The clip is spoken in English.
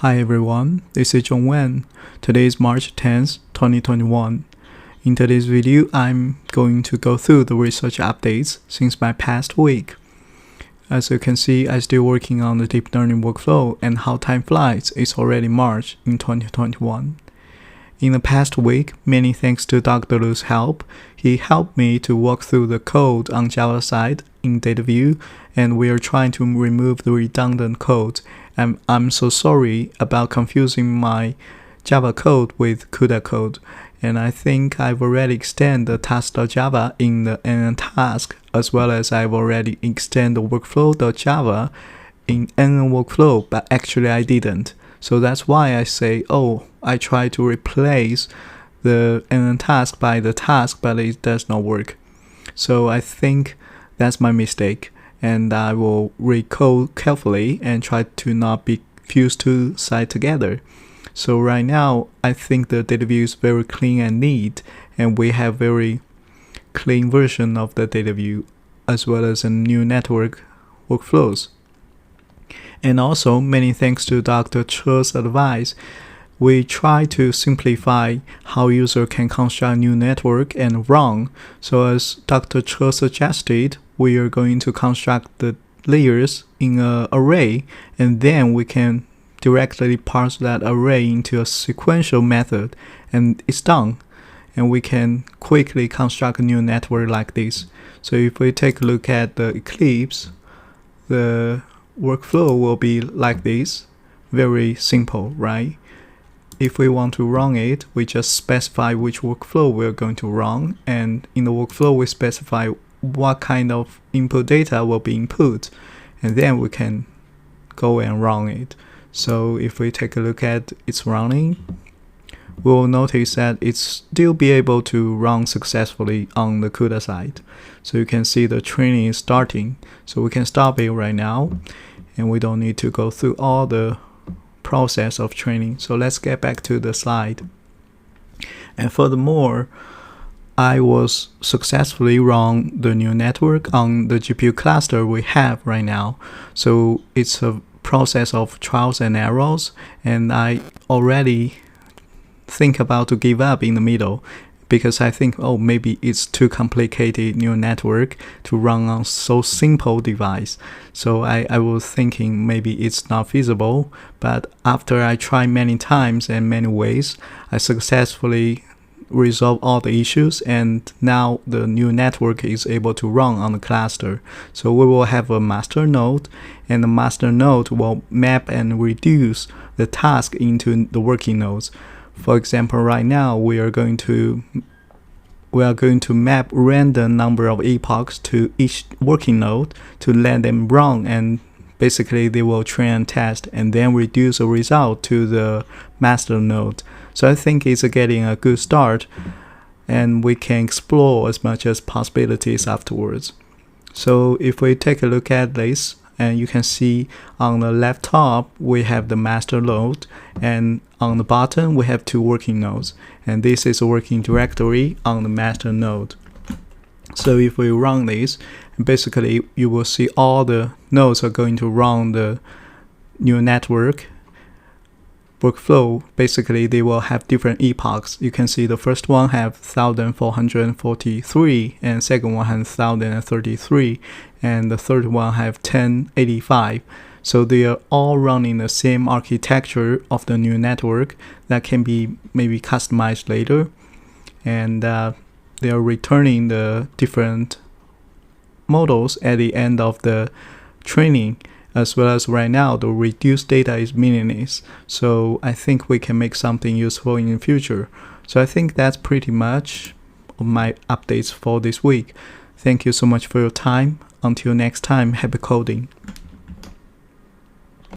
Hi everyone, this is John Wen. Today is March 10th, 2021. In today's video, I'm going to go through the research updates since my past week. As you can see, I'm still working on the deep learning workflow, and how time flies, it's already March in 2021. In the past week, many thanks to Dr. Lu's help, he helped me to walk through the code on Java side in DataView, and we are trying to remove the redundant code. I'm so sorry about confusing my Java code with CUDA code, and I think I've already extended the task.java in the NN task, as well as I've already extended the workflow.java in NN workflow, but actually I didn't. So that's why I say, I try to replace the NN task by the task, but it does not work. So I think that's my mistake, and I will recode carefully and try to not be fused two sides together. So right now, I think the DataView is very clean and neat, and we have very clean version of the DataView, as well as a new network workflows. And also, many thanks to Dr. Che's advice, we try to simplify how user can construct new network and run. So as Dr. Che suggested, we are going to construct the layers in an array, and then we can directly parse that array into a sequential method, and it's done. And we can quickly construct a new network like this. So if we take a look at the Eclipse, the workflow will be like this, very simple, right? If we want to run it, we just specify which workflow we're going to run, and in the workflow we specify what kind of input data will be input, and then we can go and run it. So if we take a look at its running, we'll notice that it's still be able to run successfully on the CUDA side. So you can see the training is starting, so we can stop it right now, and we don't need to go through all the process of training. So let's get back to the slide. And furthermore, I was successfully run the new network on the GPU cluster we have right now. So it's a process of trials and errors, and I already think about to give up in the middle, because I think, maybe it's too complicated new network to run on so simple device. So I was thinking maybe it's not feasible, but after I tried many times and many ways, I successfully resolved all the issues, and now the new network is able to run on the cluster. So we will have a master node, and the master node will map and reduce the task into the working nodes. For example, right now we are going to map random number of epochs to each working node to let them run, and basically they will train and test and then reduce the result to the master node. So I think it's getting a good start, and we can explore as much as possibilities afterwards. So if we take a look at this, and you can see on the left top we have the master node, and on the bottom we have two working nodes, and this is a working directory on the master node. So if we run this, basically you will see all the nodes are going to run the new network workflow. Basically they will have different epochs. You can see the first one have 1443, and second one has 1033, and the third one have 1085. So they are all running the same architecture of the new network that can be maybe customized later, and they are returning the different models at the end of the training, as well as right now the reduced data is meaningless. So I think we can make something useful in the future. So I think that's pretty much my updates for this week. Thank you so much for your time. Until next time, happy coding.